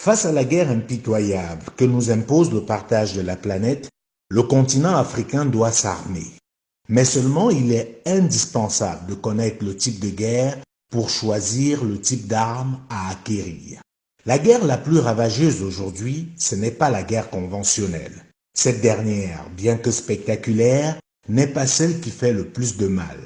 Face à la guerre impitoyable que nous impose le partage de la planète, le continent africain doit s'armer. Mais seulement il est indispensable de connaître le type de guerre pour choisir le type d'armes à acquérir. La guerre la plus ravageuse aujourd'hui, ce n'est pas la guerre conventionnelle. Cette dernière, bien que spectaculaire, n'est pas celle qui fait le plus de mal.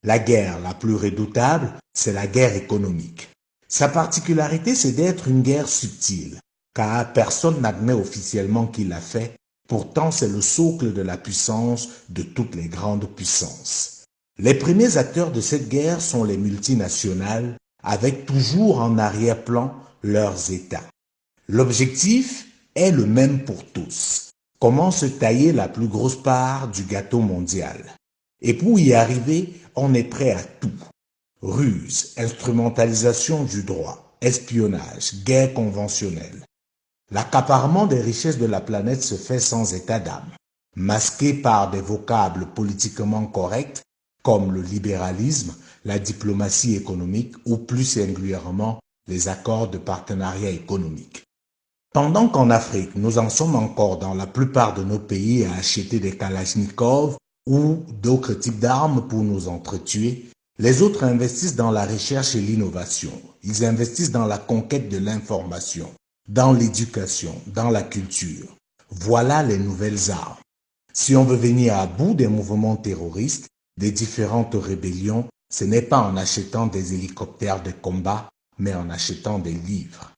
La guerre la plus redoutable, c'est la guerre économique. Sa particularité, c'est d'être une guerre subtile, car personne n'admet officiellement qu'il l'a fait. Pourtant, c'est le socle de la puissance de toutes les grandes puissances. Les premiers acteurs de cette guerre sont les multinationales, avec toujours en arrière-plan leurs États. L'objectif est le même pour tous. Comment se tailler la plus grosse part du gâteau mondial? Et pour y arriver, on est prêt à tout. Ruse, instrumentalisation du droit, espionnage, guerre conventionnelle. L'accaparement des richesses de la planète se fait sans état d'âme, masqué par des vocables politiquement corrects comme le libéralisme, la diplomatie économique ou plus singulièrement les accords de partenariat économique. Pendant qu'en Afrique, nous en sommes encore dans la plupart de nos pays à acheter des Kalachnikov ou d'autres types d'armes pour nous entretuer, les autres investissent dans la recherche et l'innovation. Ils investissent dans la conquête de l'information, dans l'éducation, dans la culture. Voilà les nouvelles armes. Si on veut venir à bout des mouvements terroristes, des différentes rébellions, ce n'est pas en achetant des hélicoptères de combat, mais en achetant des livres.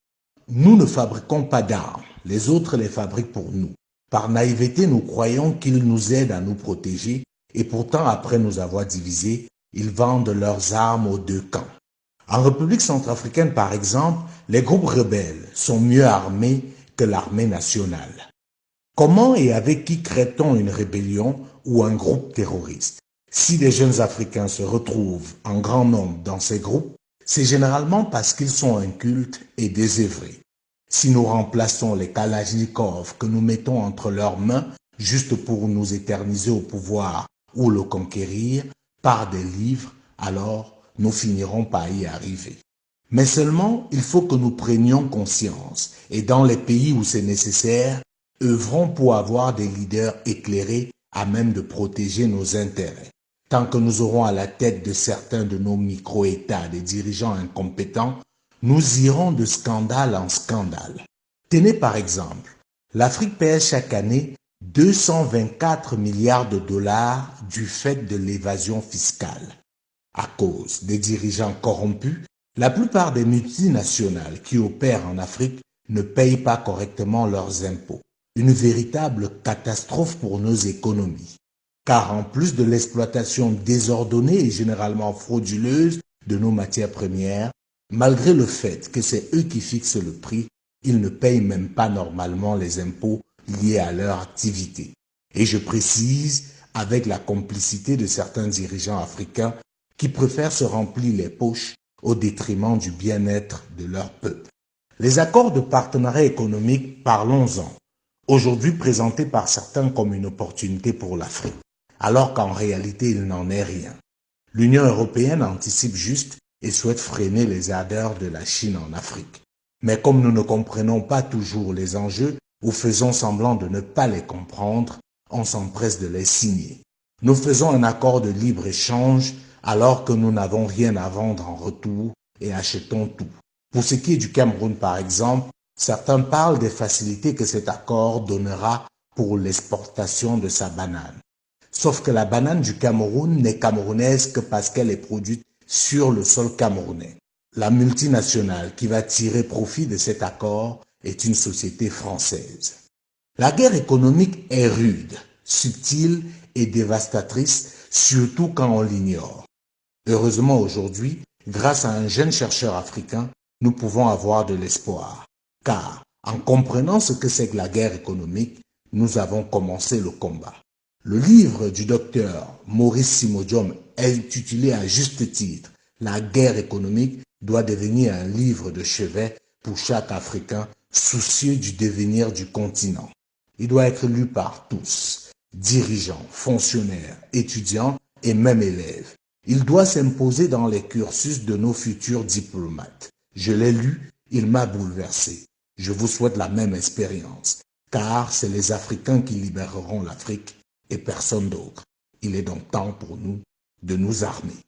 Nous ne fabriquons pas d'armes, les autres les fabriquent pour nous. Par naïveté, nous croyons qu'ils nous aident à nous protéger et pourtant, après nous avoir divisés, ils vendent leurs armes aux deux camps. En République centrafricaine, par exemple, les groupes rebelles sont mieux armés que l'armée nationale. Comment et avec qui crée-t-on une rébellion ou un groupe terroriste? Si les jeunes Africains se retrouvent en grand nombre dans ces groupes, c'est généralement parce qu'ils sont incultes et désœuvrés. Si nous remplaçons les Kalachnikov que nous mettons entre leurs mains juste pour nous éterniser au pouvoir ou le conquérir par des livres, alors nous finirons par y arriver. Mais seulement, il faut que nous prenions conscience et dans les pays où c'est nécessaire, œuvrons pour avoir des leaders éclairés à même de protéger nos intérêts. Tant que nous aurons à la tête de certains de nos micro-États des dirigeants incompétents, nous irons de scandale en scandale. Tenez par exemple, l'Afrique perd chaque année 224 milliards de dollars du fait de l'évasion fiscale. À cause des dirigeants corrompus, la plupart des multinationales qui opèrent en Afrique ne payent pas correctement leurs impôts. Une véritable catastrophe pour nos économies. Car en plus de l'exploitation désordonnée et généralement frauduleuse de nos matières premières, malgré le fait que c'est eux qui fixent le prix, ils ne payent même pas normalement les impôts liés à leur activité. Et je précise, avec la complicité de certains dirigeants africains qui préfèrent se remplir les poches au détriment du bien-être de leur peuple. Les accords de partenariat économique, parlons-en, aujourd'hui présentés par certains comme une opportunité pour l'Afrique, alors qu'en réalité il n'en est rien. L'Union européenne anticipe juste et souhaite freiner les ardeurs de la Chine en Afrique. Mais comme nous ne comprenons pas toujours les enjeux ou faisons semblant de ne pas les comprendre, on s'empresse de les signer. Nous faisons un accord de libre-échange alors que nous n'avons rien à vendre en retour et achetons tout. Pour ce qui est du Cameroun par exemple, certains parlent des facilités que cet accord donnera pour l'exportation de sa banane. Sauf que la banane du Cameroun n'est camerounaise que parce qu'elle est produite sur le sol camerounais. La multinationale qui va tirer profit de cet accord est une société française. La guerre économique est rude, subtile et dévastatrice, surtout quand on l'ignore. Heureusement aujourd'hui, grâce à un jeune chercheur africain, nous pouvons avoir de l'espoir. Car, en comprenant ce que c'est que la guerre économique, nous avons commencé le combat. Le livre du docteur Maurice Simodium est intitulé à juste titre « La guerre économique doit devenir un livre de chevet pour chaque Africain soucieux du devenir du continent. Il doit être lu par tous, dirigeants, fonctionnaires, étudiants et même élèves. Il doit s'imposer dans les cursus de nos futurs diplomates. Je l'ai lu, il m'a bouleversé. Je vous souhaite la même expérience, car c'est les Africains qui libéreront l'Afrique et personne d'autre. Il est donc temps pour nous de nous armer.